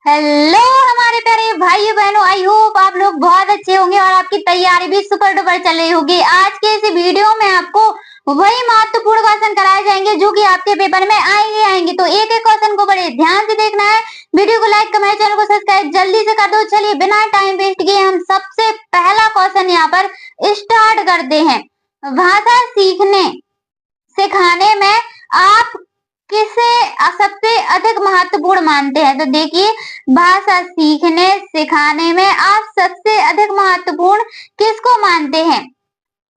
Hello हमारे प्यारे भाइयों बहनों, आई होप आप लोग बहुत अच्छे होंगे और आपकी तैयारी भी सुपर डुपर चल रही होगी। आज के इस वीडियो में आपको वही महत्वपूर्ण क्वेश्चन कराए जाएंगे जो कि आपके पेपर में आएंगे। तो एक एक क्वेश्चन को बड़े ध्यान से देखना है। वीडियो को लाइक, कमेंट, चैनल को सब्सक्राइब जल्दी से कर दो। चलिए बिना टाइम वेस्ट किए हम सबसे पहला क्वेश्चन यहाँ पर स्टार्ट करते हैं। भाषा सीखने सिखाने में आप किसे सबसे अधिक महत्वपूर्ण मानते हैं? तो देखिए, भाषा सीखने सिखाने में आप सबसे अधिक महत्वपूर्ण किसको मानते हैं?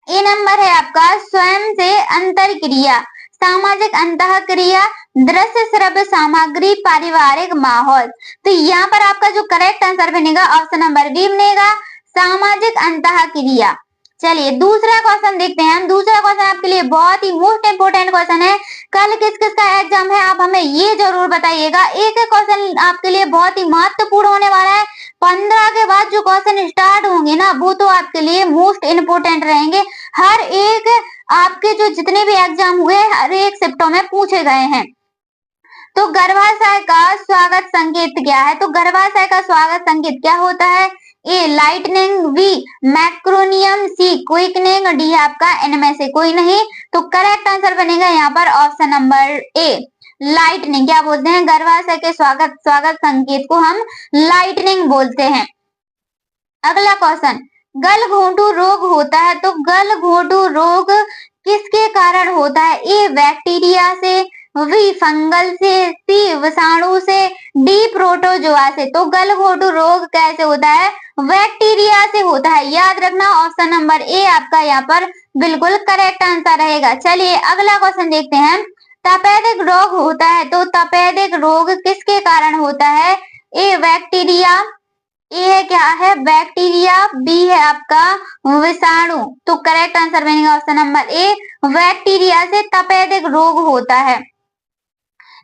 ए नंबर है आपका स्वयं से अंतर क्रिया, सामाजिक अंतः क्रिया, दृश्य श्रव्य सामग्री, पारिवारिक माहौल। तो यहाँ पर आपका जो करेक्ट आंसर बनेगा ऑप्शन नंबर बी बनेगा, सामाजिक अंतः क्रिया। चलिए दूसरा क्वेश्चन देखते हैं हम। दूसरा क्वेश्चन आपके लिए बहुत ही मोस्ट इंपोर्टेंट क्वेश्चन है। कल किस किस का एग्जाम है आप हमें ये जरूर बताइएगा। एक एक क्वेश्चन आपके लिए बहुत ही महत्वपूर्ण होने वाला है। 15 के बाद जो क्वेश्चन स्टार्ट होंगे ना वो तो आपके लिए मोस्ट इंपोर्टेंट रहेंगे। हर एक आपके जो जितने भी एग्जाम हुए हर एक शिफ्टों में पूछे गए हैं। तो गर्भाशय का स्वागत संकेत क्या है? तो गर्भाशय का स्वागत संकेत क्या होता है? A lightning, B macronium, C quickening, D आपका इनमें से कोई नहीं। तो करेक्ट आंसर बनेगा यहाँ पर ऑप्शन नंबर ए लाइटनिंग। क्या बोलते हैं? गर्भाशय के स्वागत संकेत को हम लाइटनिंग बोलते हैं। अगला क्वेश्चन, गलघोंटू रोग होता है। तो गलघोंटू रोग किसके कारण होता है? ए बैक्टीरिया से, बी फंगल से, सी विषाणु से, डी प्रोटोजोआ से। तो गलघोंटू रोग कैसे होता है? बैक्टीरिया से होता है। याद रखना ऑप्शन नंबर ए आपका यहाँ पर बिल्कुल करेक्ट आंसर रहेगा। चलिए अगला क्वेश्चन देखते हैं। तपेदिक रोग होता है। तो तपेदिक रोग किसके कारण होता है? ए बैक्टीरिया, ए क्या है? बैक्टीरिया, बी है आपका विषाणु। तो करेक्ट आंसर बनेगा ऑप्शन नंबर ए बैक्टीरिया से तपेदिक रोग होता है।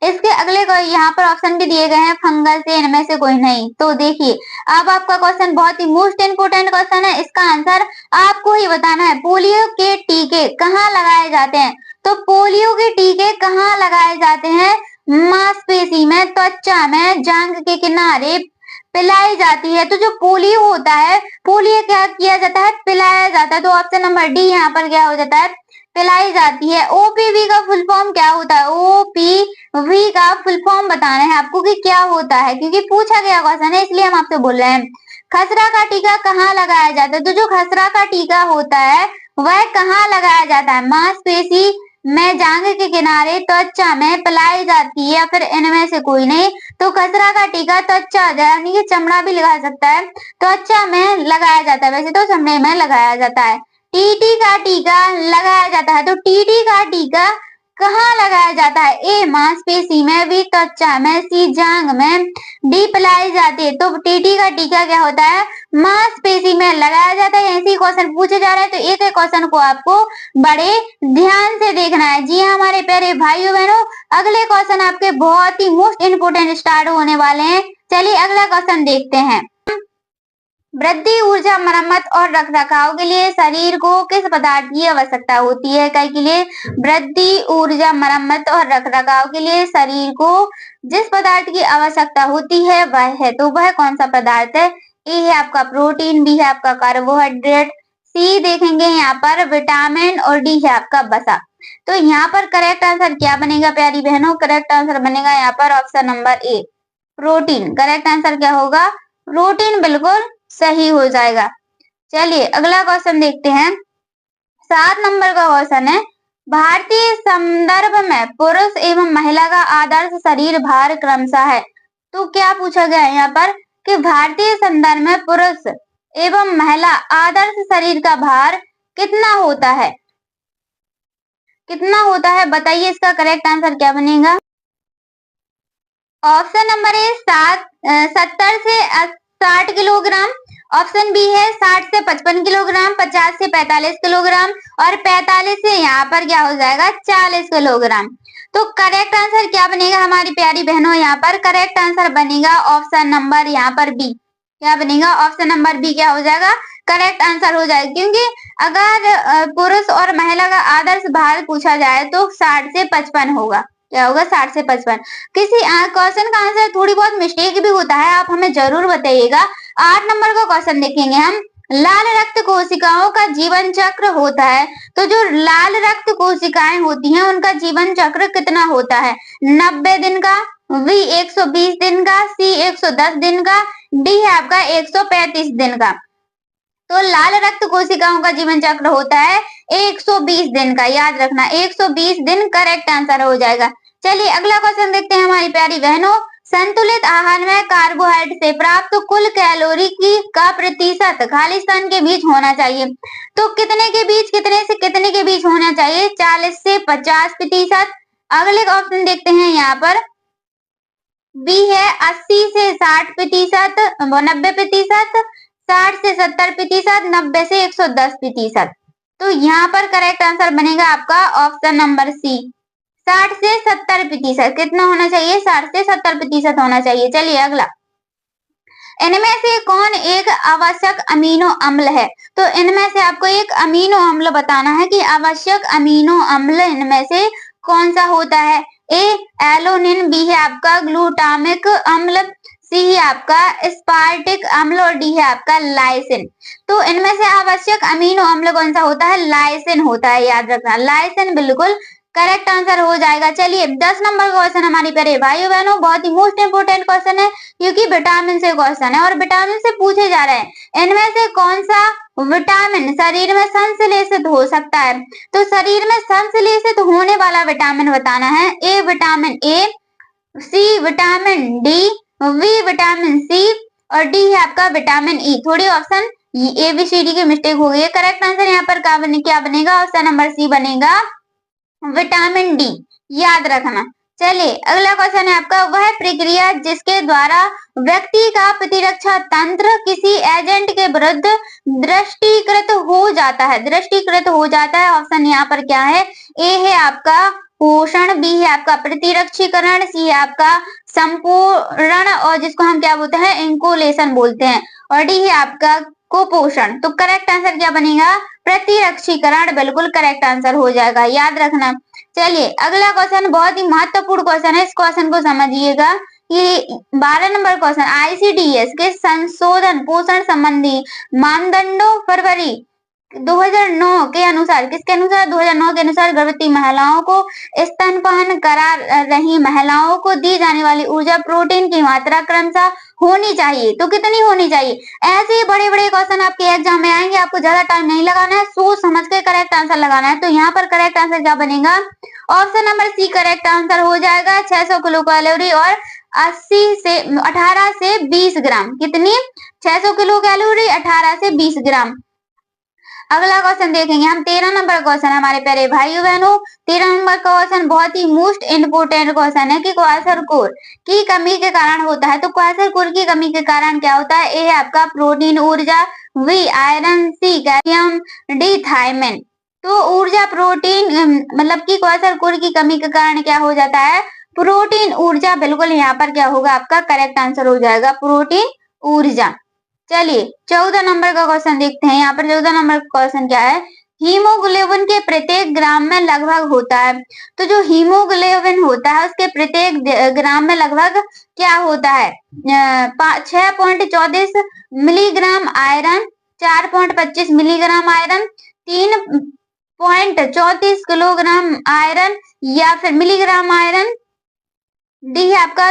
इसके अगले को यहाँ पर ऑप्शन भी दिए गए हैं, फंगल से, इनमें से कोई नहीं। तो देखिए अब आपका क्वेश्चन बहुत ही मोस्ट इंपोर्टेंट क्वेश्चन है। इसका आंसर आपको ही बताना है। पोलियो के टीके कहाँ लगाए जाते हैं? तो पोलियो के टीके कहाँ लगाए जाते हैं? मांसपेशी में, त्वचा में, जांघ के किनारे पिलाई जाती है। तो जो पोलियो होता है, पोलियो क्या किया जाता है? पिलाया जाता है। तो ऑप्शन नंबर डी यहाँ पर क्या हो जाता है? पिलाई जाती है। ओपीवी का फुल फॉर्म क्या होता है? ओपीवी का फुल फॉर्म बताना है आपको कि क्या होता है, क्योंकि पूछा गया क्वेश्चन है इसलिए हम आपसे बोल रहे हैं। खसरा का टीका कहाँ लगाया जाता है? तो जो खसरा का टीका होता है वह कहाँ लगाया जाता है? मांसपेशी में, जांघ के किनारे, त्वचा में पिलाई जाती है या फिर इनमें से कोई नहीं। तो खसरा का टीका त्वचा यानी कि चमड़ा भी लगा सकता है, त्वचा में लगाया जाता है। वैसे तो चमड़े में लगाया जाता है। टीटी का टीका लगाया जाता है। तो टीटी का टीका कहाँ लगाया जाता है? ए मांसपेशी में, बी त्वचा में, सी जांघ में, डी पिलाई जाती है। तो टीटी का टीका क्या होता है? मांसपेशी में लगाया जाता है। ऐसे क्वेश्चन पूछे जा रहे हैं तो एक एक क्वेश्चन को आपको बड़े ध्यान से देखना है। जी हाँ हमारे प्यारे भाइयों बहनों, अगले क्वेश्चन आपके बहुत ही मोस्ट इंपोर्टेंट स्टार्ट होने वाले हैं। चलिए अगला क्वेश्चन देखते हैं। वृद्धि, ऊर्जा, मरम्मत और रखरखाव के लिए शरीर को किस पदार्थ की आवश्यकता होती है? कई के लिए वृद्धि, ऊर्जा, मरम्मत और रखरखाव के लिए शरीर को जिस पदार्थ की आवश्यकता होती है वह है, तो वह कौन सा पदार्थ है? ए है आपका प्रोटीन, बी है आपका कार्बोहाइड्रेट, सी देखेंगे यहाँ पर विटामिन और डी है आपका वसा। तो यहाँ पर करेक्ट आंसर क्या बनेगा प्यारी बहनों? करेक्ट आंसर बनेगा यहाँ पर option number A protein. Correct answer क्या होगा? प्रोटीन बिल्कुल सही हो जाएगा। चलिए अगला क्वेश्चन देखते हैं। 7 नंबर का क्वेश्चन है, भारतीय संदर्भ में पुरुष एवं महिला का आदर्श शरीर भार क्रमशः है। तो क्या पूछा गया है यहाँ पर कि भारतीय संदर्भ में पुरुष एवं महिला आदर्श शरीर का भार कितना होता है? कितना होता है बताइए। इसका करेक्ट आंसर क्या बनेगा? ऑप्शन नंबर ए 70 से 60 किलोग्राम, ऑप्शन बी है 60 से 55 किलोग्राम, 50 से 45 किलोग्राम और 45 से यहाँ पर क्या हो जाएगा? 40 किलोग्राम। तो करेक्ट आंसर क्या बनेगा हमारी प्यारी बहनों? यहाँ पर करेक्ट आंसर बनेगा ऑप्शन नंबर यहाँ पर बी। क्या बनेगा? ऑप्शन नंबर बी क्या हो जाएगा? करेक्ट आंसर हो जाएगा, क्योंकि अगर पुरुष और महिला का आदर्श भार पूछा जाए तो 60 से 55 होगा। क्या होगा 60 से 55। किसी क्वेश्चन का आंसर थोड़ी बहुत मिस्टेक भी होता है, आप हमें जरूर बताइएगा। 8 नंबर का क्वेश्चन देखेंगे हम। लाल रक्त कोशिकाओं का जीवन चक्र होता है, तो जो लाल रक्त कोशिकाएं होती हैं उनका जीवन चक्र कितना होता है? 90 दिन का, बी 120 दिन का, सी 110 दिन का, डी है आपका 135 दिन का। तो लाल रक्त कोशिकाओं का जीवन चक्र होता है 120 दिन का, याद रखना 120 दिन करेक्ट आंसर हो जाएगा। चलिए अगला क्वेश्चन देखते हैं हमारी प्यारी बहनों। संतुलित आहार में कार्बोहाइड्रेट से प्राप्त कुल कैलोरी की का प्रतिशत खालिस्तान के बीच होना चाहिए। तो कितने के बीच, कितने से कितने के बीच होना चाहिए? 40 से 50%। अगले ऑप्शन देखते हैं यहाँ पर, बी है 80 से 60%, 90%, 60 से 70%, 90 से 110%। तो यहाँ पर करेक्ट आंसर बनेगा आपका ऑप्शन नंबर सी, 60 से 70%। कितना होना चाहिए? 60 से 70% होना चाहिए। चलिए अगला, इनमें से कौन एक आवश्यक अमीनो अम्ल है? तो इनमें से आपको एक अमीनो अम्ल बताना है कि आवश्यक अमीनो अम्ल इनमें से कौन सा होता है? ए एलोनिन, बी है आपका ग्लूटामिक अम्ल, सी है आपका स्पार्टिक अम्ल और डी है आपका लाइसिन। तो इनमें से आवश्यक अमीनो अम्ल कौन सा होता है? लाइसिन होता है, याद रखना लाइसिन बिल्कुल करेक्ट आंसर हो जाएगा। चलिए 10 नंबर का क्वेश्चन हमारी प्यारे भाइयों बहनों, बहुत ही मोस्ट इंपोर्टेंट क्वेश्चन है क्योंकि विटामिन से क्वेश्चन है और विटामिन से पूछे जा रहे हैं। इनमें से कौन सा विटामिन शरीर में संश्लेषित हो सकता है? तो शरीर में संश्लेषित होने वाला विटामिन बताना है। A vitamin A, C vitamin D, B vitamin C और डी है आपका विटामिन ई। थोड़ी option A B C D की मिस्टेक हो गई है। करेक्ट आंसर यहाँ पर क्या बनेगा? ऑप्शन नंबर सी बनेगा विटामिन डी, याद रखना। चलिए अगला क्वेश्चन है आपका, वह प्रक्रिया जिसके द्वारा व्यक्ति का प्रतिरक्षा तंत्र किसी एजेंट के विरुद्ध दृष्टिकृत हो जाता है, दृष्टिकृत हो जाता है। ऑप्शन यहाँ पर क्या है? ए है आपका पोषण, बी है आपका प्रतिरक्षीकरण, सी है आपका संपूर्ण और जिसको हम क्या बोलते हैं? इंकोलेशन बोलते हैं, और डी है आपका कुपोषण। तो करेक्ट आंसर क्या बनेगा? प्रतिरक्षीकरण बिल्कुल करेक्ट आंसर हो जाएगा, याद रखना। चलिए अगला क्वेश्चन बहुत ही महत्वपूर्ण क्वेश्चन है, इस क्वेश्चन को समझिएगा। ये 12 नंबर क्वेश्चन, आईसीडीएस के संशोधन पोषण संबंधी मानदंडों फरवरी 2009 के अनुसार, किसके अनुसार? 2009 के अनुसार गर्भवती महिलाओं को, स्तनपान करा रही महिलाओं को दी जाने वाली ऊर्जा प्रोटीन की मात्रा क्रमशः होनी चाहिए। तो कितनी होनी चाहिए? ऐसे ही बड़े बड़े क्वेश्चन आपके एग्जाम में आएंगे, आपको ज्यादा टाइम नहीं लगाना है, सोच समझ के करेक्ट आंसर लगाना है। तो यहाँ पर करेक्ट आंसर क्या बनेगा? Option number C correct answer हो जाएगा। 600 किलो कैलोरी और 18 से 20 ग्राम। कितनी? 600 किलो कैलोरी, 18 से 20 ग्राम। अगला क्वेश्चन देखेंगे हम, 13 नंबर क्वेश्चन हमारे प्यारे भाइयों बहनों। 13 नंबर का क्वेश्चन बहुत ही मोस्ट इंपोर्टेंट क्वेश्चन है कि क्वाशरकोर की कमी के कारण होता है। तो क्वाशरकोर की कमी के कारण क्या होता है? ए है आपका प्रोटीन ऊर्जा, B iron, C calcium, D thiamine. तो ऊर्जा प्रोटीन मतलब कि क्वाशरकोर की कमी के कारण क्या हो जाता है? प्रोटीन ऊर्जा बिल्कुल यहाँ पर क्या होगा? आपका करेक्ट आंसर हो जाएगा प्रोटीन ऊर्जा। चलिए 14 नंबर का क्वेश्चन देखते हैं। यहाँ पर 14 नंबर का क्वेश्चन क्या है? हीमोग्लोबिन के प्रत्येक ग्राम में लगभग होता है। तो जो हीमोग्लोबिन होता है उसके प्रत्येक ग्राम में लगभग क्या होता है? 6.34 milligram iron, 4.25 milligram iron, 3.34 kilogram iron या फिर मिलीग्राम आयरन, डी है आपका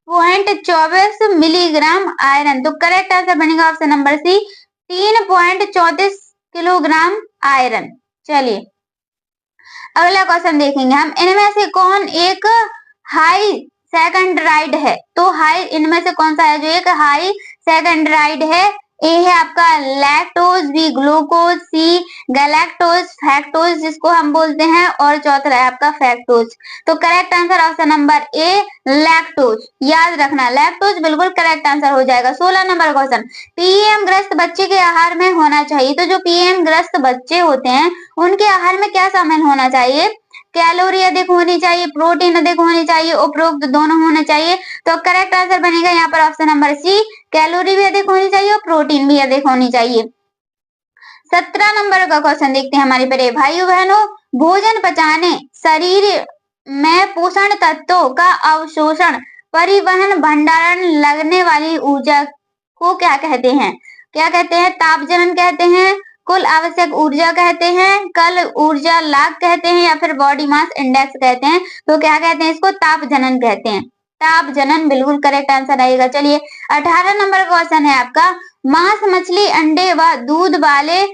2.24 मिलीग्राम आयरन। तो करेक्ट आंसर बनेगा option number C, 3.34 kilogram iron. चलिए अगला क्वेश्चन देखेंगे हम, इनमें से कौन एक हाई सेकेंड्राइड है? तो हाई इनमें से कौन सा है जो एक हाई सेकेंड्राइड है? ए है आपका लैक्टोज, बी ग्लूकोज, सी गैलेक्टोज फैक्टोज जिसको हम बोलते हैं, और चौथा है आपका फैक्टोज। तो correct answer option number A lactose, याद रखना लैक्टोज बिल्कुल करेक्ट आंसर हो जाएगा। 16 नंबर क्वेश्चन, पीएम ग्रस्त बच्चे के आहार में होना चाहिए। तो जो पीएम ग्रस्त बच्चे होते हैं उनके आहार में क्या शामिल होना चाहिए? कैलोरी अधिक होनी चाहिए, प्रोटीन अधिक होनी चाहिए, उपरोक्त दोनों होने चाहिए। तो करेक्ट आंसर बनेगा यहाँ पर ऑप्शन नंबर सी, कैलोरी भी अधिक होनी चाहिए और प्रोटीन भी अधिक होनी चाहिए। 17 नंबर का क्वेश्चन देखते हैं हमारे प्यारे भाइयों बहनों, भोजन पचाने शरीर में पोषण तत्वों का अवशोषण, परिवहन, भंडारण, लगने वाली ऊर्जा को क्या कहते हैं? क्या कहते हैं? ताप जनन कहते हैं, कुल आवश्यक ऊर्जा कहते हैं, कल ऊर्जा लाभ कहते हैं, या फिर बॉडी मास इंडेक्स कहते हैं। तो क्या कहते हैं इसको? ताप जनन कहते हैं। ताप जनन बिल्कुल करेक्ट आंसर आएगा। चलिए 18 नंबर क्वेश्चन है आपका, मांस, मछली, अंडे व दूध वाले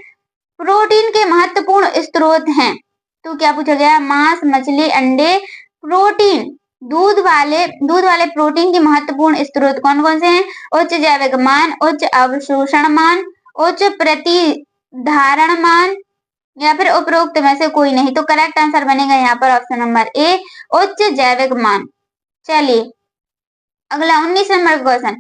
प्रोटीन के महत्वपूर्ण स्रोत हैं। तो क्या पूछा गया? मांस, मछली, अंडे, प्रोटीन, दूध वाले प्रोटीन के महत्वपूर्ण स्रोत कौन कौन से हैं? उच्च जैविक मान, उच्च अवशोषण मान, उच्च प्रतिधारण मान, या फिर उपरोक्त में से कोई नहीं। तो करेक्ट आंसर बनेगा यहाँ पर ऑप्शन नंबर ए, उच्च जैविक मान। चलिए अगला 19 नंबर क्वेश्चन,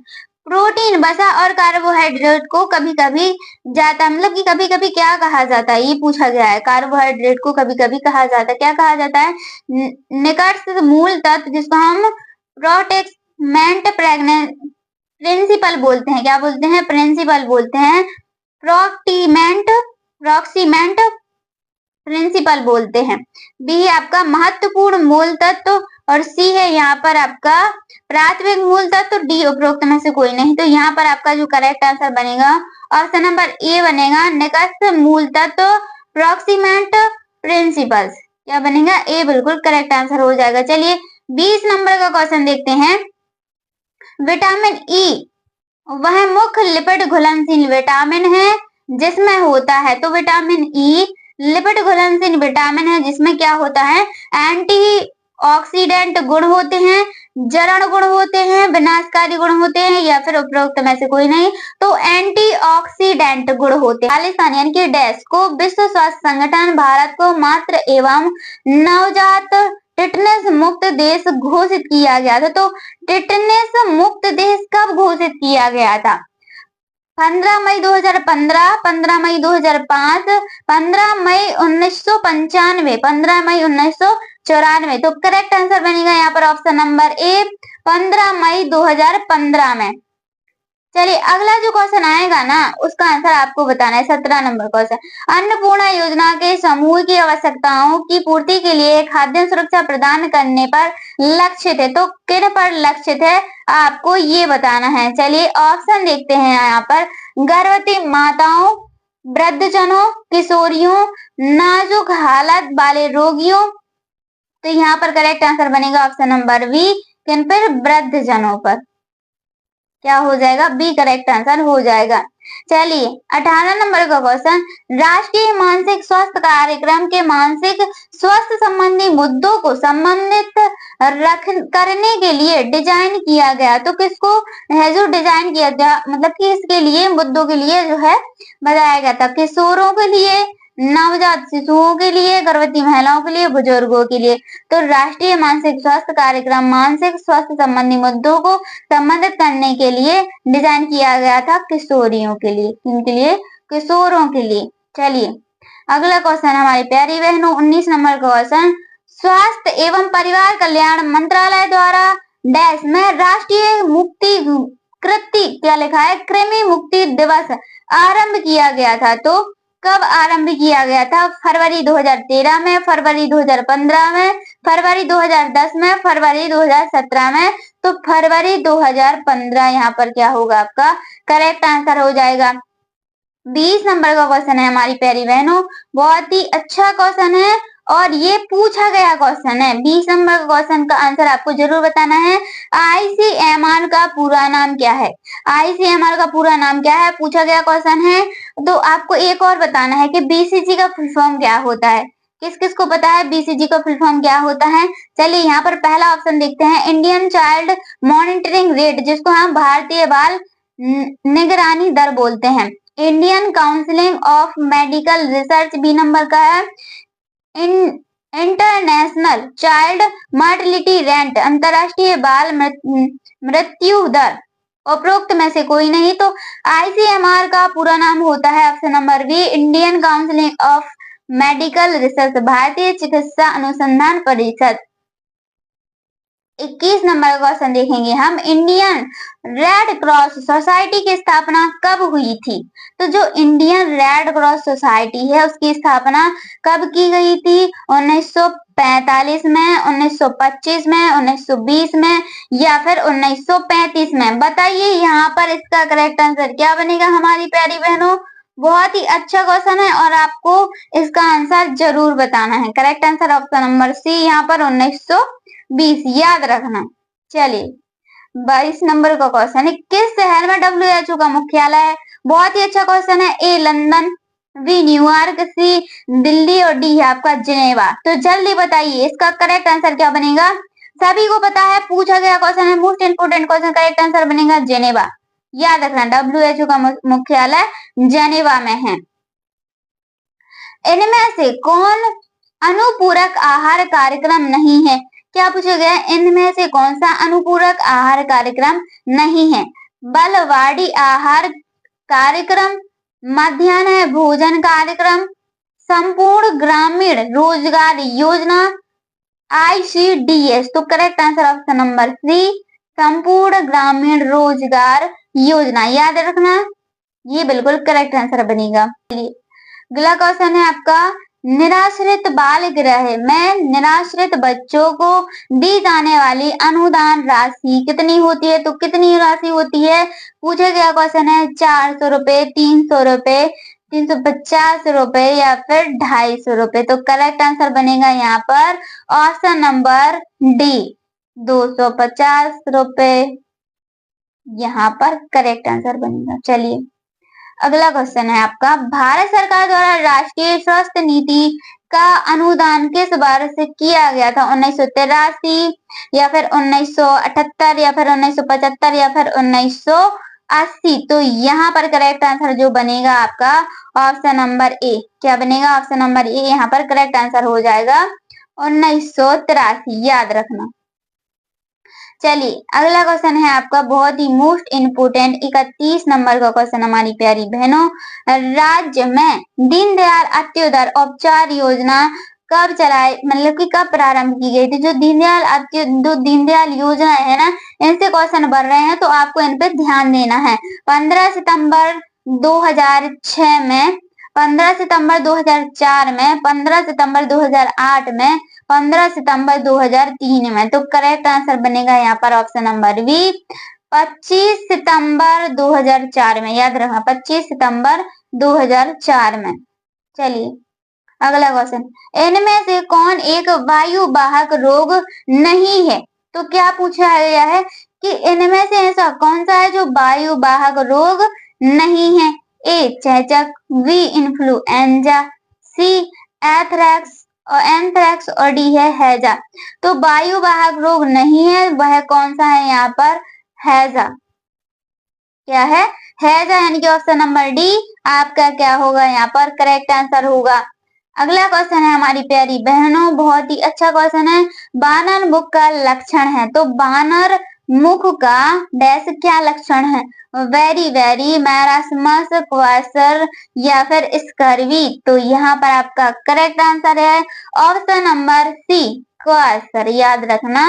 प्रोटीन, वसा और कार्बोहाइड्रेट को कभी कभी जाता, मतलब कि कभी कभी क्या कहा जाता है, ये पूछा गया है। कार्बोहाइड्रेट को कभी कभी कहा जाता है, क्या कहा जाता है? निकट मूल तत्व, जिसको हम प्रोटेक्समेंट प्रिंसिपल बोलते हैं। क्या बोलते हैं? प्रिंसिपल बोलते हैं। प्रोक्सीमेंट प्रिंसिपल बोलते हैं। बी है आपका महत्वपूर्ण मूल तत्व, और सी है यहाँ पर आपका प्राथमिक मूल तत्व, डी उपरोक्त में से कोई नहीं। तो यहाँ पर आपका जो करेक्ट आंसर बनेगा ऑप्शन नंबर ए बनेगा, निकट मूल तत्व, प्रोक्सीमेंट प्रिंसिपल्स। क्या बनेगा? ए बिल्कुल करेक्ट आंसर हो जाएगा। चलिए 20 नंबर का क्वेश्चन देखते हैं, विटामिन ई वह मुख्य लिपिड घुलनशील विटामिन है जिसमें होता है। तो विटामिन ई लिपिड घुलनशील विटामिन है जिसमें क्या होता है? एंटीऑक्सीडेंट गुण होते हैं, जरण गुण होते हैं, विनाशकारी गुण होते हैं, या फिर उपरोक्त में से कोई नहीं। तो एंटीऑक्सीडेंट गुण होते हैं। खालिस्तान यानी कि डैश को विश्व स्वास्थ्य संगठन भारत को मातृ एवं नवजात टिटनेस मुक्त देश घोषित किया गया था। तो टिटनेस मुक्त देश कब घोषित किया गया था? 15 मई 2015, 15 मई 2005, 15 मई 1995, 15 मई 1994। तो करेक्ट आंसर बनेगा यहाँ पर ऑप्शन नंबर ए, 15 मई 2015 में। चलिए अगला जो क्वेश्चन आएगा ना, उसका आंसर आपको बताना है। 17 नंबर क्वेश्चन, अन्नपूर्णा योजना के समूह की आवश्यकताओं की पूर्ति के लिए खाद्य सुरक्षा प्रदान करने पर लक्षित है। तो किन पर लक्षित है आपको ये बताना है। चलिए ऑप्शन देखते हैं यहाँ पर, गर्भवती माताओं, वृद्धजनों, किशोरियों, नाजुक हालत वाले रोगियों। तो यहाँ पर करेक्ट आंसर बनेगा ऑप्शन नंबर बी, किन पर? वृद्धजनों पर। क्या हो जाएगा? बी करेक्ट आंसर हो जाएगा। चलिए 18 नंबर का क्वेश्चन, राष्ट्रीय मानसिक स्वास्थ्य कार्यक्रम के मानसिक स्वास्थ्य संबंधी मुद्दों को संबंधित करने के लिए डिजाइन किया गया। तो किसको है जो डिजाइन किया गया, मतलब कि इसके लिए मुद्दों के लिए जो है बताया गया था? किशोरों के लिए, नवजात शिशुओं के लिए, गर्भवती महिलाओं के लिए, बुजुर्गों के लिए। तो राष्ट्रीय मानसिक स्वास्थ्य कार्यक्रम मानसिक स्वास्थ्य संबंधी मुद्दों को संबंधित करने के लिए डिजाइन किया गया था किशोरियों के लिए। किनके लिए? किशोरों के लिए। चलिए अगला क्वेश्चन हमारी प्यारी बहनों 19 नंबर का क्वेश्चन, स्वास्थ्य एवं परिवार कल्याण मंत्रालय द्वारा डैश में राष्ट्रीय मुक्ति कृति क्या लिखा है? कृमि मुक्ति दिवस आरंभ किया गया था। तो कब आरंभ किया गया था? फरवरी 2013 में, फरवरी 2015 में, फरवरी 2010 में, फरवरी 2017 में। तो फरवरी 2015 यहाँ पर क्या होगा आपका करेक्ट आंसर हो जाएगा। 20 नंबर का क्वेश्चन है हमारी प्यारी बहनों, बहुत ही अच्छा क्वेश्चन है और ये पूछा गया क्वेश्चन है। 20 नंबर का क्वेश्चन का आंसर आपको जरूर बताना है। आईसीएमआर का पूरा नाम क्या है? आईसीएमआर का पूरा नाम क्या है? पूछा गया क्वेश्चन है। तो आपको एक और बताना है कि बीसीजी का फुल फॉर्म क्या होता है। किस किस को पता है बीसीजी का फुल फॉर्म क्या होता है? चलिए यहाँ पर पहला ऑप्शन देखते हैं, इंडियन चाइल्ड मॉनिटरिंग रेट, जिसको हम भारतीय बाल निगरानी दर बोलते हैं। Indian counselling of medical research B number का है। इंटरनेशनल चाइल्ड मॉर्टेलिटी रेट, अंतरराष्ट्रीय बाल मृत्यु दर, उपरोक्त में से कोई नहीं। तो आईसीएमआर का पूरा नाम होता है option number B, Indian counselling of medical research, भारतीय चिकित्सा अनुसंधान परिषद। 21 नंबर का क्वेश्चन देखेंगे हम, इंडियन रेड क्रॉस सोसाइटी की स्थापना कब हुई थी? तो जो इंडियन रेड क्रॉस सोसाइटी है उसकी स्थापना कब की गई थी? 1945 में, 1925 में, 1920 में या फिर 1935 में? बताइए यहाँ पर इसका करेक्ट आंसर क्या बनेगा हमारी प्यारी बहनों। बहुत ही अच्छा क्वेश्चन है और आपको इसका आंसर जरूर बताना है। Correct answer option number C यहाँ पर 1920 याद रखना। चलिए 22 नंबर का क्वेश्चन है, किस शहर में WHO का मुख्यालय है? बहुत ही अच्छा क्वेश्चन है। ए लंदन, बी न्यूयॉर्क, सी दिल्ली और डी है आपका जिनेवा। तो जल्दी बताइए इसका करेक्ट आंसर क्या बनेगा। सभी को पता है, पूछा गया क्वेश्चन है, most important question. Correct answer बनेगा जिनेवा। याद रखना WHO का मुख्यालय जिनेवा में है। इनमें से कौन अनुपूरक आहार कार्यक्रम नहीं है? क्या पूछा गया, इनमें से कौन सा अनुपूरक आहार कार्यक्रम नहीं है? बलवाड़ी आहार कार्यक्रम, मध्याह्न भोजन कार्यक्रम, संपूर्ण ग्रामीण रोजगार योजना, ICDS। तो correct answer option number C संपूर्ण ग्रामीण रोजगार योजना। याद रखना ये बिल्कुल करेक्ट आंसर बनेगा। अगला क्वेश्चन है आपका, निराश्रित बाल गृह में निराश्रित बच्चों को दी जाने वाली अनुदान राशि कितनी होती है? तो कितनी राशि होती है पूछा गया क्वेश्चन है। 400 रुपए, 300 रुपए, 350 रुपए या फिर 250 रुपए। तो करेक्ट आंसर बनेगा यहाँ पर ऑप्शन नंबर डी 250 रुपए यहाँ पर करेक्ट आंसर बनेगा। चलिए अगला क्वेश्चन है आपका, भारत सरकार द्वारा राष्ट्रीय स्वास्थ्य नीति का अनुदान किस वर्ष से किया गया था? 1983 या फिर 1978 या फिर 1975 या फिर 1980। तो यहाँ पर करेक्ट आंसर जो बनेगा आपका ऑप्शन नंबर ए। क्या बनेगा? ऑप्शन नंबर ए यहाँ पर करेक्ट आंसर हो जाएगा 1983। याद रखना। चलिए अगला क्वेश्चन है आपका बहुत ही मोस्ट इम्पोर्टेंट 31 नंबर का क्वेश्चन हमारी प्यारी बहनों, राज्य में दीनदयाल अंत्योदय औपचार योजना कब चलाई, मतलब कि कब प्रारंभ की गई थी? जो दीनदयाल योजना है ना, इनसे क्वेश्चन बन रहे हैं तो आपको इन पे ध्यान देना है। 15 सितंबर 2006 में, 15 सितंबर 2004 में, 15 सितंबर 2008 में, 15 सितंबर 2003 में। तो करेक्ट आंसर बनेगा यहाँ पर ऑप्शन नंबर बी 25 सितंबर 2004 में। याद रखना 25 सितंबर 2004 में। चलिए अगला क्वेश्चन, इनमें से कौन एक वायु वाहक रोग नहीं है? तो क्या पूछा गया है कि इनमें से ऐसा कौन सा है जो वायु वाहक रोग नहीं है? ए चेचक, बी इन्फ्लुएंजा, सी एंथ्रेक्स और डी है हैजा। तो वायु वाहक रोग नहीं है, वह कौन सा है यहाँ पर? हैजा। क्या है? हैजा, यानी कि ऑप्शन नंबर डी आपका क्या होगा यहाँ पर करेक्ट आंसर होगा। अगला क्वेश्चन है हमारी प्यारी बहनों, बहुत ही अच्छा क्वेश्चन है, वानर मुख का लक्षण है। तो वानर मुख का डैश क्या लक्षण है? वेरी वेरी, मैरास्मस, क्वासर या फिर स्कर्वी। तो यहाँ पर आपका करेक्ट आंसर है ऑप्शन नंबर सी क्वासर। याद रखना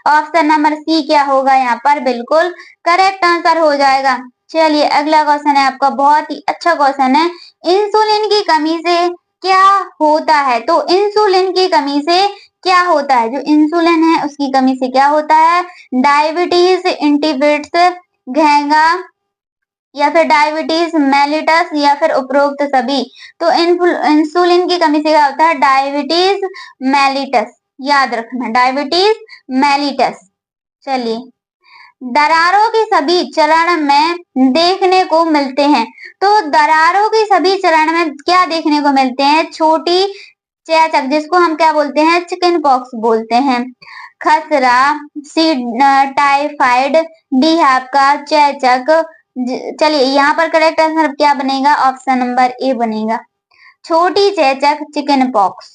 ऑप्शन नंबर सी क्या होगा यहाँ पर बिल्कुल करेक्ट आंसर हो जाएगा। चलिए अगला क्वेश्चन है आपका बहुत ही अच्छा क्वेश्चन है, इंसुलिन की कमी से क्या होता है? तो इंसुलिन की कमी से क्या होता है? जो इंसुलिन है उसकी कमी से क्या होता है? डायबिटीज इंटिबिट्स, घेंगा या फिर डायबिटीज मेलिटस या फिर उपरोक्त सभी। तो इंसुलिन की कमी से क्या होता है? Diabetes mellitus. याद रखना डायबिटीज मेलिटस। चलिए दरारों के सभी चरण में देखने को मिलते हैं। तो दरारों के सभी चरण में क्या देखने को मिलते हैं? छोटी चेचक, जिसको हम क्या बोलते हैं? चिकन पॉक्स बोलते हैं, खसरा, सी टाइफाइड, डी है आपका चेचक। चलिए यहाँ पर करेक्ट आंसर क्या बनेगा? ऑप्शन नंबर ए बनेगा छोटी चेचक चिकन पॉक्स।